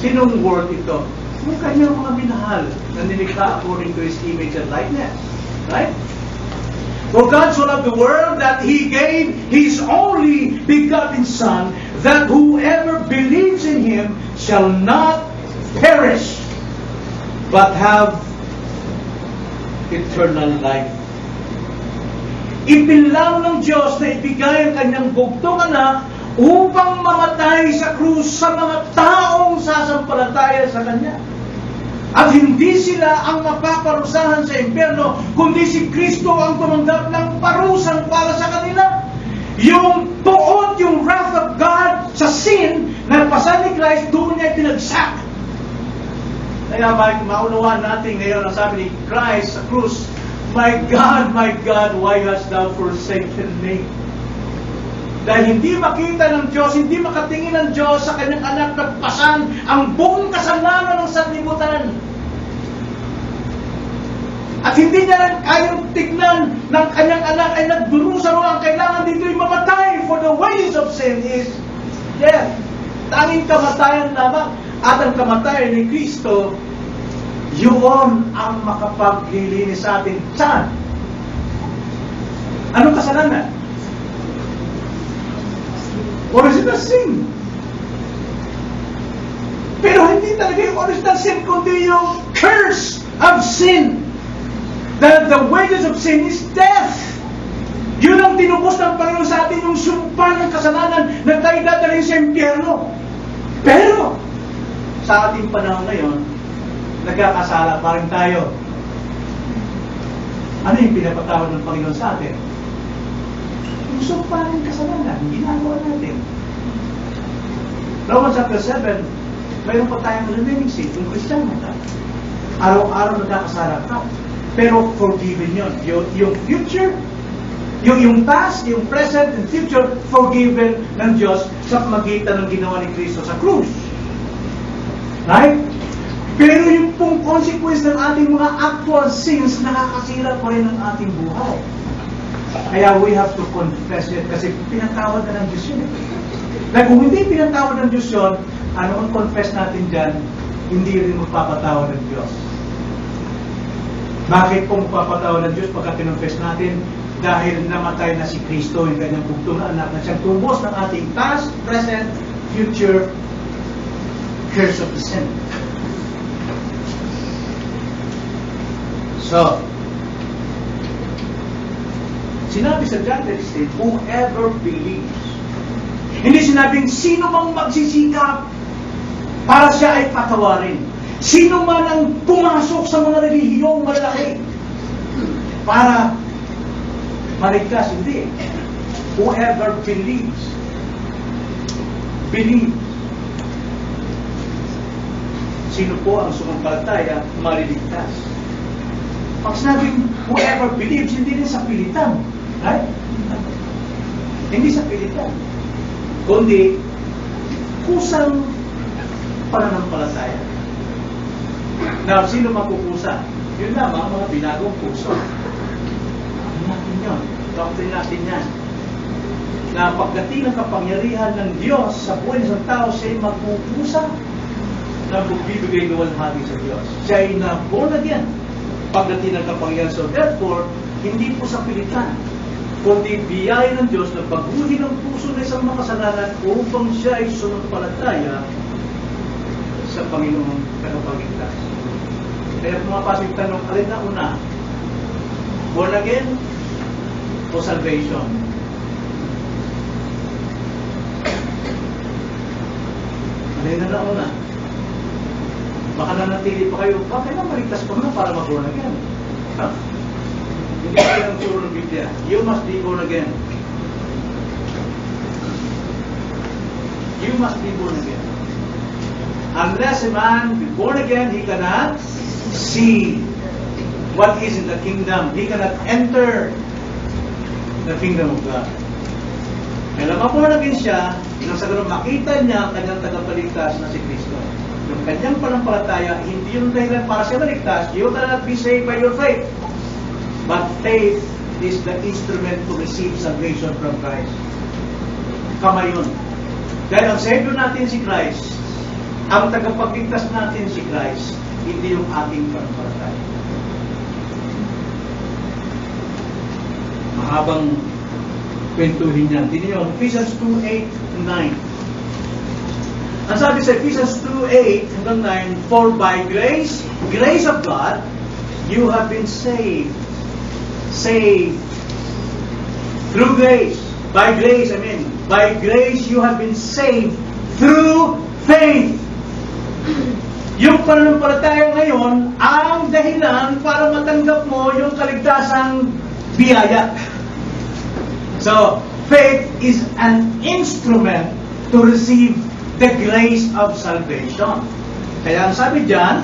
[SPEAKER 1] Sinong world ito? Yung kanyang mga minahal na nilikha according to His image and likeness. Right? For God so loved the world that He gave His only begotten Son, that whoever believes in Him shall not perish, but have eternal life. Ipinlang ng Diyos na ibigay ang kanyang bugtong anak upang mamatay sa krus sa mga taong sasampalataya sa Kanya. At hindi sila ang mapaparusahan sa impyerno, kundi si Kristo ang tumanggap ng parusang para sa kanila. Yung tuon, yung wrath of God sa sin na pasan ni Christ, doon niya pinagsak. Kaya maunawaan natin ngayon ang sabi ni Christ sa krus, my God, why hast thou forsaken me? Dahil hindi makita ng Diyos, hindi makatingin ng Diyos sa kanyang anak na pasan ang buong kasalanan ng sanlibutan. At hindi niya rin kayang tignan ng kanyang anak ay nagdurusa ro ang kailangan dito'y mamatay, for the wages of sin is death. Tanging kamatayan lamang. At ang kamatayan ni Kristo, yun ang makapaglilinis sa atin. Saan? Anong kasalanan? Original sin. Pero hindi talaga yung original sin, kundi yung curse of sin. The wages of sin is death. Yun ang tinubos ng Panginoon sa atin, yung sumpa ng kasalanan na tayo dadalhin sa impyerno. Pero, sa ating panahon ngayon, nagkakasala pa rin tayo. Ano yung pinapatawad ng Panginoon sa atin? Yung sumpa ng kasalanan, ginagawa natin. Romans chapter 7, mayroon pa tayong remaining sin, yung Kristiyano tayo. Araw-araw nagkakasala ka. Pero forgiven yun. Yung future, yung past, yung present, and future, forgiven ng Diyos sa pamagitan ng ginawa ni Kristo sa krus. Right? Pero yung pong consequence ng ating mga actual sins, nakakasira pa rin ang ating buhay. Kaya we have to confess it kasi pinatawad na ng Diyos yun. Dahil kung hindi pinatawad ng Diyos yun, ano ang confess natin dyan, hindi rin magpapatawad ng Diyos. Bakit po magpapatawad ng Diyos pagka kinonfess natin? Dahil namatay na si Kristo, yung kanyang bugtong na anak, na siyang tubos ng ating past, present, future curse of the sin. So, sinabi sa John 3:16, whoever believes. Hindi sinabing sino mang magsisikap. para siya ay patawarin. Sino man ang pumasok sa mga relihiyong malaki para maligtas, hindi. Whoever believes. Sino po ang sumampalataya, maliligtas. Pag sinabing whoever believes, hindi rin sa pilitan. Right? Hindi sa pilitan. Kundi, kusang pananampalataya. Now, sino mapupusa? Yun lamang, mga binagong puso. Ano natin yun? Doctrine natin yan. Na pagdating ng kapangyarihan ng Diyos sa buhay ng isang tao, siya'y magpupusa na magbibigay luwalhati sa Diyos. Siya'y na born again. Pagdating ng kapangyarihan. So therefore, hindi po sa pilitan, kundi biyaya ng Diyos na baguhin ang puso ng isang makasalanan upang siya ay sumampalataya sa Panginoong tagapagligtas. Kaya pumapasok yung tanong, alin na una? Born again o salvation? Alin na una? Baka nanatili pa kayo, bakit na maligtas pa na para mag-born again? Huh? Hindi kayo ang turo ng Biblia. You must be born again. You must be born again. Unless a man be born again, he cannot see what is in the kingdom. He cannot enter the kingdom of God. Kaya ma-born again siya, nang sa ganun makita niya ang kanyang tagapagligtas na si Kristo. Yung kanyang panampalataya, hindi yung dahilan para siya maligtas. You cannot be saved by your faith. But faith is the instrument to receive salvation from Christ. Kamay yun. Dahil ang Savior natin si Christ, ang tagapagligtas natin si Christ, hindi yung ating panampalataya. Mahabang kwentuhin yan. Tingnan nyo, Ephesians 2:8-9. Ang sabi sa Ephesians 2:8-9, for by grace of God, you have been saved. Saved. Through grace. By grace, by grace you have been saved through faith. Yung pananampalataya ngayon, ang dahilan para matanggap mo yung kaligtasang biyaya. So, faith is an instrument to receive the grace of salvation. Kaya ang sabi dyan,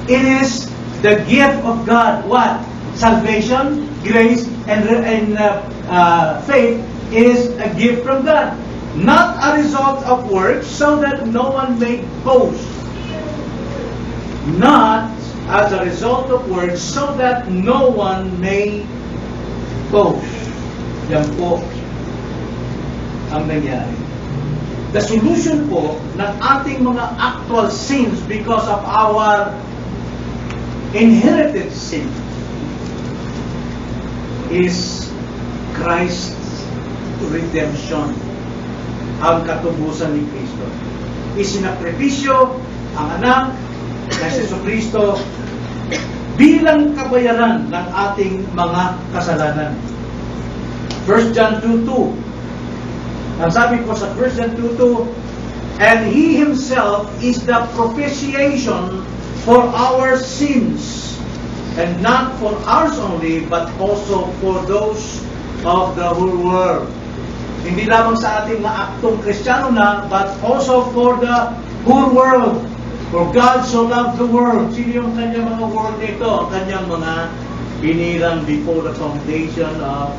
[SPEAKER 1] it is the gift of God. What? Salvation, grace, and faith is a gift from God. Not a result of works, so that no one may boast. Not as a result of works, so that no one may boast. Yan po ang nangyari. The solution po ng ating mga actual sins because of our inherited sin is Christ's redemption. Ang katubusan ni Kristo. Isinakripisyo ang anak na si Jesucristo bilang kabayaran ng ating mga kasalanan. 1 John 2:2. Ang sabi ko sa 1 John 2:2, and He Himself is the propitiation for our sins, and not for ours only, but also for those of the whole world. Hindi lamang sa ating mga aktong Kristiyano na, but also for the whole world. For God so loved the world. Sino yung kanyang mga world nito? Ang kanyang mga binirang before the foundation of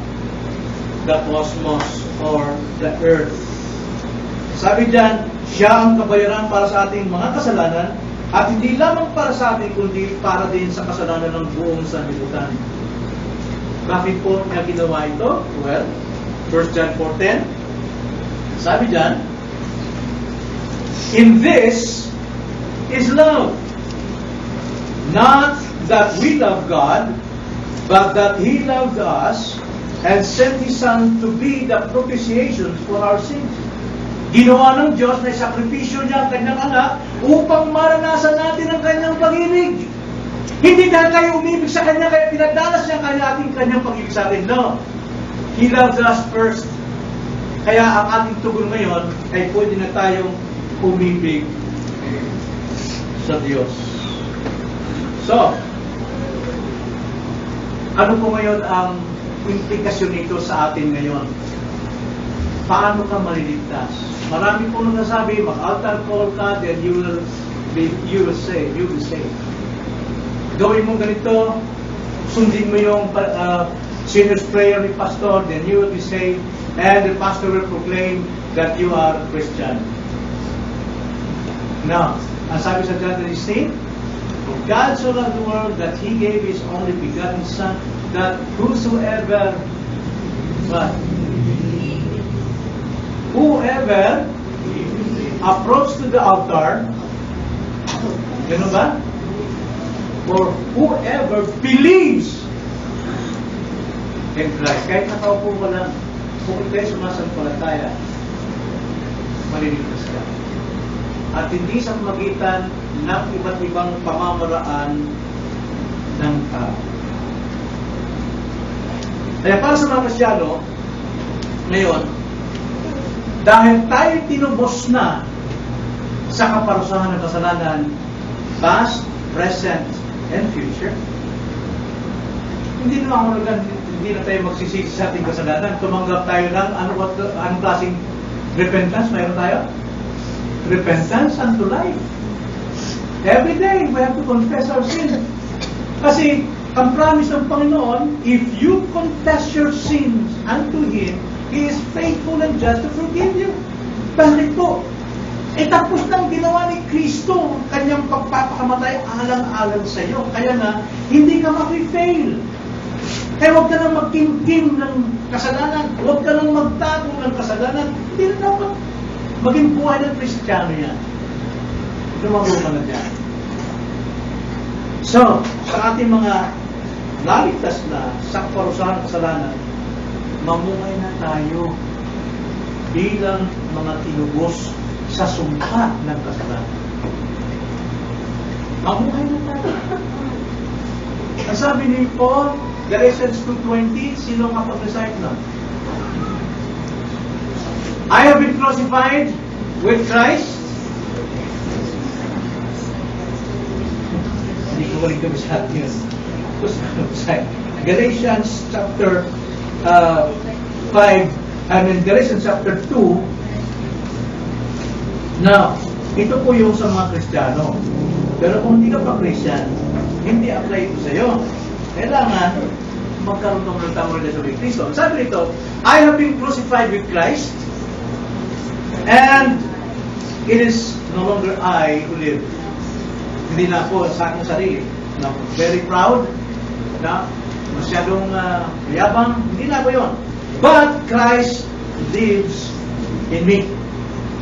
[SPEAKER 1] the cosmos or the earth. Sabi diyan, siya ang kabayaran para sa ating mga kasalanan at hindi lamang para sa atin kundi para din sa kasalanan ng buong sanlibutan. Bakit po niya ginawa ito? Well, 1 John 4:10. Sabi diyan, in this is love. Not that we love God, but that He loved us and sent His Son to be the propitiation for our sins. Ginawa ng Diyos na sakripisyo niya ang kanyang anak upang maranasan natin ang kanyang pag-ibig. Hindi dahil kayo umibig sa kanya, kaya pinagdanas niya kanyang pag-ibig sa atin. No. He loves us first. Kaya ang ating tugon ngayon ay pwede na tayong umibig sa Diyos. So, ano po ngayon ang implikasyon nito sa atin ngayon? Paano ka maliligtas? Marami po nagsasabi, mag-altar call ka, then you will say. Gawin mo ganito, sundin mo yung sinner's prayer ni pastor, then you will be saved, and the pastor will proclaim that you are a Christian. Now, ang sabi sa John 3:16, for God so loved the world that He gave His only begotten Son, that whoever approach to the altar, gano'n ba? For whoever believes in Christ. Kahit nakaupo ka lang, kung ikaw'y sumasampalataya, maliligtas ka. At hindi sa magitan ng iba't ibang pamamaraan ng tao. Kaya para sa mga Kristyano, ngayon, dahil tayo tinubos na sa kaparusahan ng kasalanan, past, present, and future, hindi na tayo magsisisi sa ating kasalanan. Tumanggap tayo ng anong klaseng repentance mayroon tayo? Repentance unto life. Every day, we have to confess our sin. Kasi, ang promise ng Panginoon, if you confess your sins unto Him, He is faithful and just to forgive you. Bakit po? Tapos nang ginawa ni Kristo, kanyang pagpapakamatay alang-alang sa iyo. Kaya nga, hindi ka mag-fail. Kaya huwag ka nang magkimkim ng kasalanan. Huwag ka nang magtago ng kasalanan. Hindi na dapat maging buhay ng Kristiyano yan. Lumago ka na dyan. So, sa ating mga naligtas na sa kaparusahan ng kasalanan, mamuhay na tayo bilang mga tinubos sa sumpa ng kasalanan. Mamuhay na tayo. Ang sabi ni Paul, Galatians 2:20, sino kapag-recite na? I have been crucified with Christ. Hindi ko balik kami sa atin yun. Galatians chapter 5, Galatians chapter 2. Now, ito po yung sa mga Kristiyano. Pero kung hindi ka pa Christian, hindi apply ito sa iyo. Kailangan magkaroon ng tamang relasyon with Kristo. Sabi nito, I have been crucified with Christ, and it is no longer I who live. Hindi na ako sa aking sarili. No? Very proud, na masyadong yabang, hindi na ako yun. But Christ lives in me.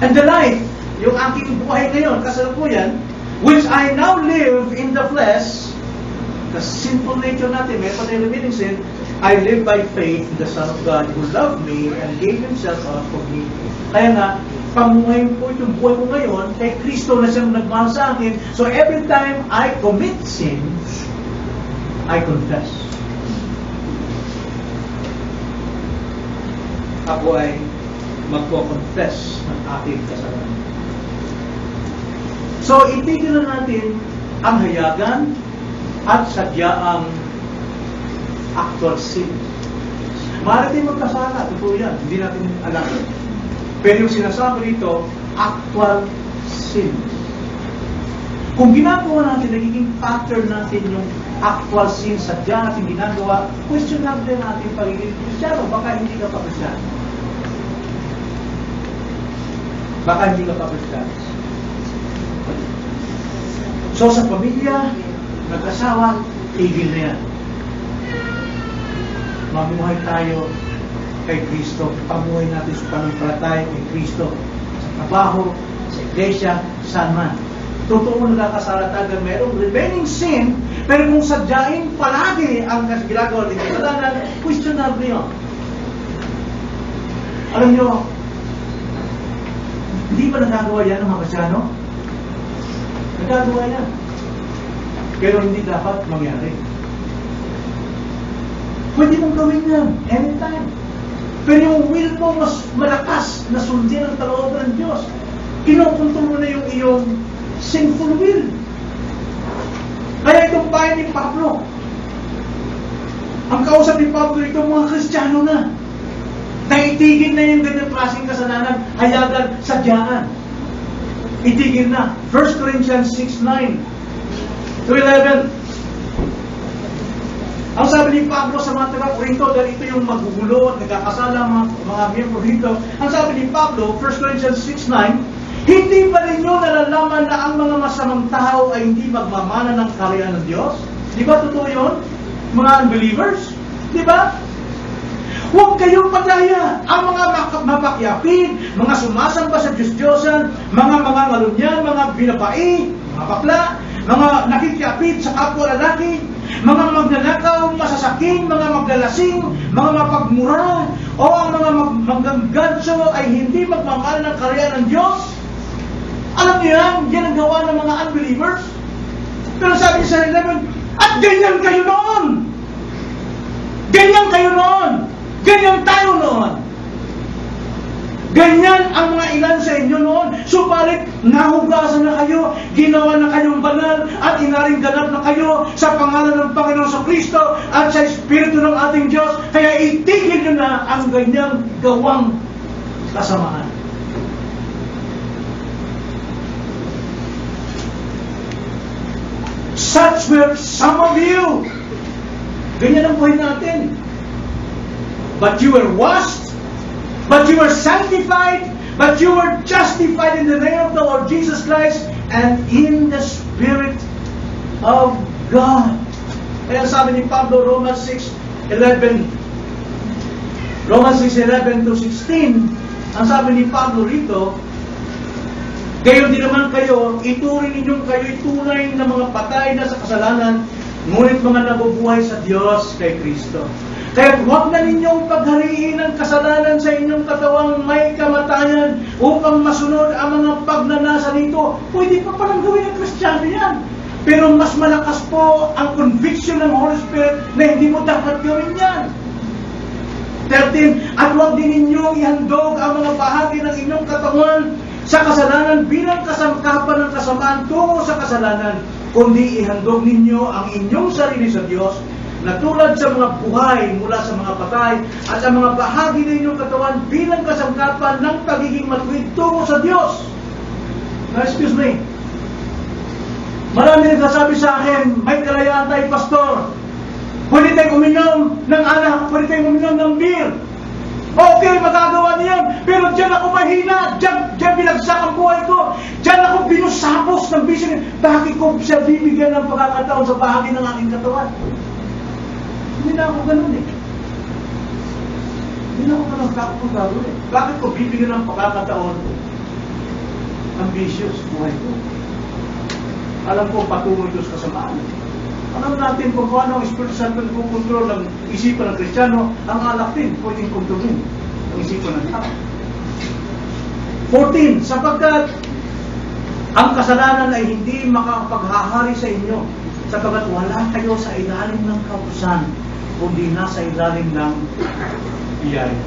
[SPEAKER 1] And the life, yung aking buhay ngayon, kasalukuyan, which I now live in the flesh, the sinful nature natin, may pag-eliminating sin, I live by faith in the Son of God who loved me and gave Himself up for me. Kaya nga, pamuhay po itong buhay ko ngayon, kay Kristo na siyang nagmahal sa akin. So every time I commit sin, I confess. Ako ay magpo-confess ng aking kasalanan. So, itigil na natin ang hayagan at sadyaang actual sin. Marating magkasala, totoo yan, hindi natin alam. Pero yung sinasabi dito, actual sin. Kung ginagawa natin, nagiging pattern natin yung actual sin, sadya natin ginagawa, question natin pagiging Kristiyano, baka hindi ka pa Kristiyano. Baka hindi ka pa Kristiyano. So sa pamilya, nag-asawa, tigil na yan. Mamuhay tayo kay Kristo. Pamuhay natin sa pananampalataya kay Kristo. Sa trabaho, sa iglesia, saan man. Totoo nagkakasala tayo, mayroong remaining sin, pero kung sadyain palagi ang ginagawa ng kasalanan, questionable yun. Alam nyo, hindi ba nagagawa yan ng mga Kristyano? Nagagawa yan. Pero hindi dapat mangyari. Pwede mong gawin yan, anytime. Pero yung will mo mas malakas na sundin ang kalooban ng Diyos. Kinukontrol mo na yung iyong sinful will. bayan ni Pablo. Ang kausap ni Pablo ito, mga Kristiyano na. Naitigil na yung ganyan klaseng kasalanan, hayagan, sadyaan. Itigil na. 1 Corinthians 6:9 to 11. Ang sabi ni Pablo sa mga taga-Corinto, dahil ito yung magugulo at nagkakasala mga miyembro dito, ang sabi ni Pablo, 1 Corinthians 6:9, hindi ba ninyo nalalaman na ang mga masamang tao ay hindi magmamana ng kaharian ng Diyos? Di ba totoo yun? Mga unbelievers? Di ba? Huwag kayong padaya. Ang mga mapakyapin, mga sumasamba sa Diyos-Diyosan, mga ngalunyan, mga binabai, mga bakla, mga nakikiapit sa kapwa lalaki, mga magnanakaw, masasaking, mga maglalasing, mga mapagmura, o ang mga mangganganso ay hindi magmamahal ng kaharian ng Diyos. Alam niyo yan, yan ang gawa ng mga unbelievers. Pero sabi niya sa 11, at ganyan kayo noon. Ganyan kayo noon. Ganyan tayo noon. Ganyan ang mga ilan sa inyo noon. Subalit, nahugasan na kayo, ginawa na kayong banal, at inaring ganap na kayo sa pangalan ng Panginoon sa Kristo at sa Espiritu ng ating Diyos. Kaya itigil nyo na ang ganyang gawang kasamaan. Such were some of you. Ganyan ang buhay natin. But you were washed, but you were sanctified, but you were justified in the name of the Lord Jesus Christ and in the Spirit of God. Kaya sabi ni Pablo, Romans 6:11 to 16, ang sabi ni Pablo rito, gayon din naman kayo, ituring ninyong kayo'y tunay na mga patay na sa kasalanan, ngunit mga nabubuhay sa Diyos kay Kristo. Kaya huwag na ninyong paghariin ang kasalanan sa inyong katawang may kamatayan upang masunod ang mga pagnanasa nito. Pwede pa palang gawin ng Kristiyano yan. Pero mas malakas po ang conviction ng Holy Spirit na hindi mo dapat gawin yan. 13, at huwag din ninyong ihandog ang mga bahagi ng inyong katawan sa kasalanan bilang kasangkapan ng kasamaan tungo sa kasalanan, kundi ihandog ninyo ang inyong sarili sa Diyos na tulad sa mga buhay mula sa mga patay at ang mga bahagi ng inyong katawan bilang kasangkapan ng pagiging matuwid tungo sa Diyos. Now, excuse me. Marami nagsasabi sa akin, may kalayaan tayo, pastor. Pwede tayong uminom ng alak, pwede tayong uminom ng beer. Okay, magagawa niyan. Pero dyan ako mahina. Dyan binagsak ang buhay ko. Dyan ako binusapos ng bisyo. Bakit ko siya bibigyan ng pagkakataon sa bahagi ng aking katawan? Hindi na ako ganun eh. Hindi na ako ganun. Bakit ko gagawin eh? Bakit ko bibigyan ng pagkakataon ang bisyo sa buhay ko? Alam ko, patungo ito sa kasamaan. Alam natin kung paano ang Espiritu Santo nagkukontrol ng isipan ng Kristiyano, ang alak din, pwedeng kontrolin ang isipan ng tao. 14, sapagkat ang kasalanan ay hindi makapaghahari sa inyo, sapagkat wala kayo sa ilalim ng kautusan, kundi nasa ilalim ng biyaya.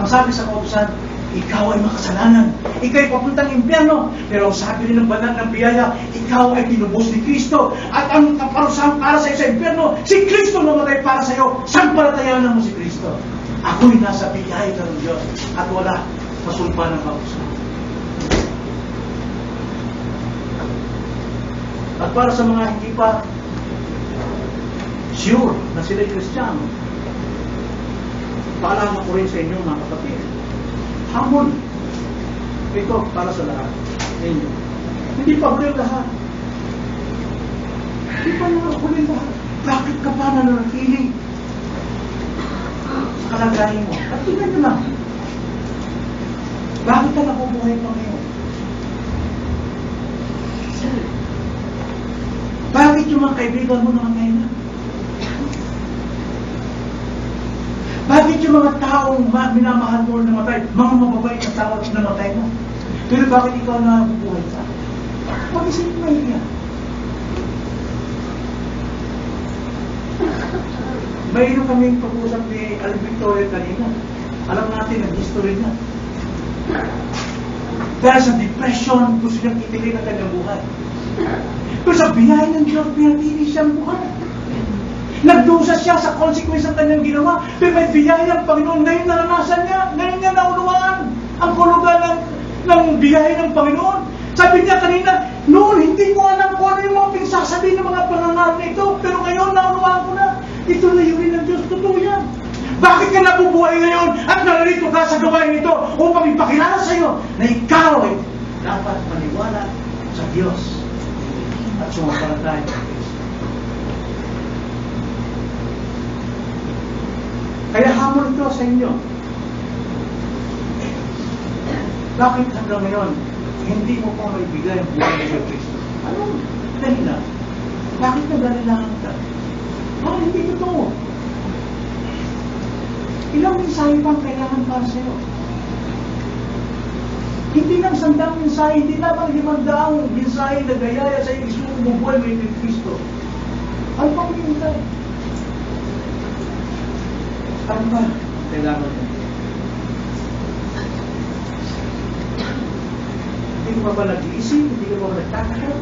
[SPEAKER 1] Ang sabi sa kautusan, ikaw ay makasalanan. Ikaw ay papuntang impyerno. Pero sabi rin ng banal ng biyaya, ikaw ay tinubos ni Kristo. At ang kaparusahan para sa iyo sa impyerno, si Kristo namatay para sa iyo. Sampalatayanan mo si Kristo. Ako'y nasa biyaya ng Diyos at wala masulpa ng kautusan. At para sa mga hindi pa sure na sila'y Kristiyano, paalala ko rin sa inyo mga kapatid, hamon. Ito para sa lahat ninyo. Hindi pa huli lahat. Hindi pa huli lahat. Bakit ka pa nananatili sa kalagayan mo? At tingnan nyo lang. Bakit ka nabubuhay pa ngayon? Bakit yung mga kaibigan mo namatay na? Bakit yung mga taong minamahal mo namatay? Mga mababait na tao namatay na. Pero bakit ikaw na nabubuhay ka? Pag-isipin mo yan. Mayroon kaming pag-usap ni Aling Victoria kanina. Alam natin ang history niya. Dahil sa depression, gusto niyang itigil ang kanyang buhay. Pero sa biyaya ng Diyos, pinatili siyang buhay. Nagdusa siya sa consequence ng kanyang ginawa. Pero may biyaya ng Panginoon. Ngayon naranasan niya. Ngayon niya naunawaan ang hulugan ng biyaya ng Panginoon. Sabi niya kanina, noon hindi ko alam kung ano yung mga pinagsasabi ng mga pangangaral na ito. Pero ngayon naunawaan ko na. Ito na yun ng Diyos. Totoo yan. Bakit ka nabubuhay ngayon at narito ka sa gawain ito upang ipakilala sa iyo na ikaw ay dapat maniwala sa Diyos at sumampalataya sa Kristo. Kaya hamon ito sa inyo. Bakit hanggang ngayon hindi mo pa maibigay ang buhay ng Kristo? Anong dahilan? Bakit nagalilangan ka? Hindi totoo. Ilang mensahe pang kailangan para sa iyo? Hindi lang sandang mensahe, hindi lamang 500 mensahe na gayaya sa iyo, gusto mong buhay mo yung Kristo. Ano pang hintay? Ano ba kailangan mo? Hindi ka ba nag-iisip? Hindi ka ba nagkakasya?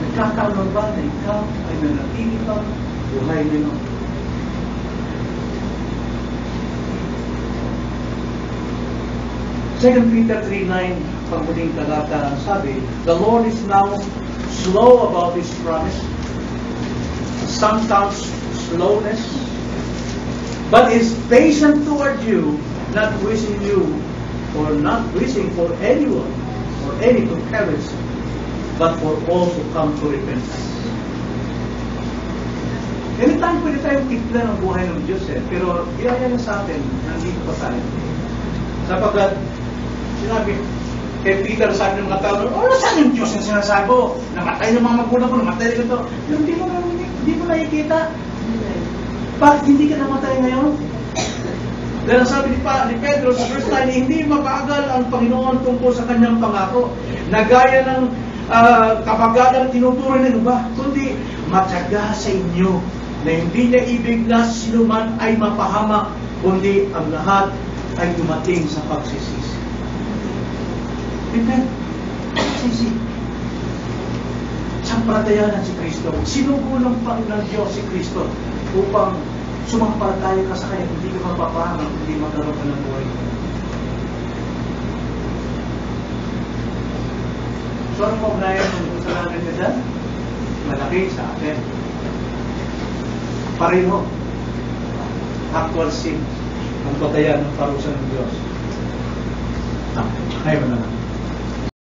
[SPEAKER 1] Nagkakaroon ba na ikaw ay nanatili pa buhay nino? Second Peter 3:9, pagmuling talata, sabi, the Lord is now slow about His promise. Some counts slowness, but is patient toward you, not wishing for anyone or any to perish, but for all to come to repentance. Anytime pwede tayong tikla ng buhay ng Diyos pero iyaya na sa atin, nandito pa tayo. Sapagkat, sinabi, kay Peter sabi ng mga tao, saan yung Diyos yung sinasabi mo? Namatay ng mga magulang ko, namatay rin ito. Pero hindi mo nakikita. Bakit hindi ka namatay ngayon? Dahil sabi ni Pedro sa verse 9, hindi mabagal ang Panginoon tungkol sa kanyang pangako. Nagaya ng kapagalang tinuturo ng iba, kundi matyaga sa inyo na hindi niya ibig na sinuman ay mapahamak, kundi ang lahat ay dumating sa pagsisisi. Repent. Sisi. Sampalatayanan si Kristo. Sinugo ng Panginoon Diyos si Kristo upang sumampalataya ka sa Kanya, hindi ka mapapahamak, hindi magkaroon ka ng buhay. So, anong kaugnayan ng kasalanan ka dyan? Malaki sa atin. Pareho. Actual sin. Ang batayan ng parusa ng Diyos. Ayaw na lang.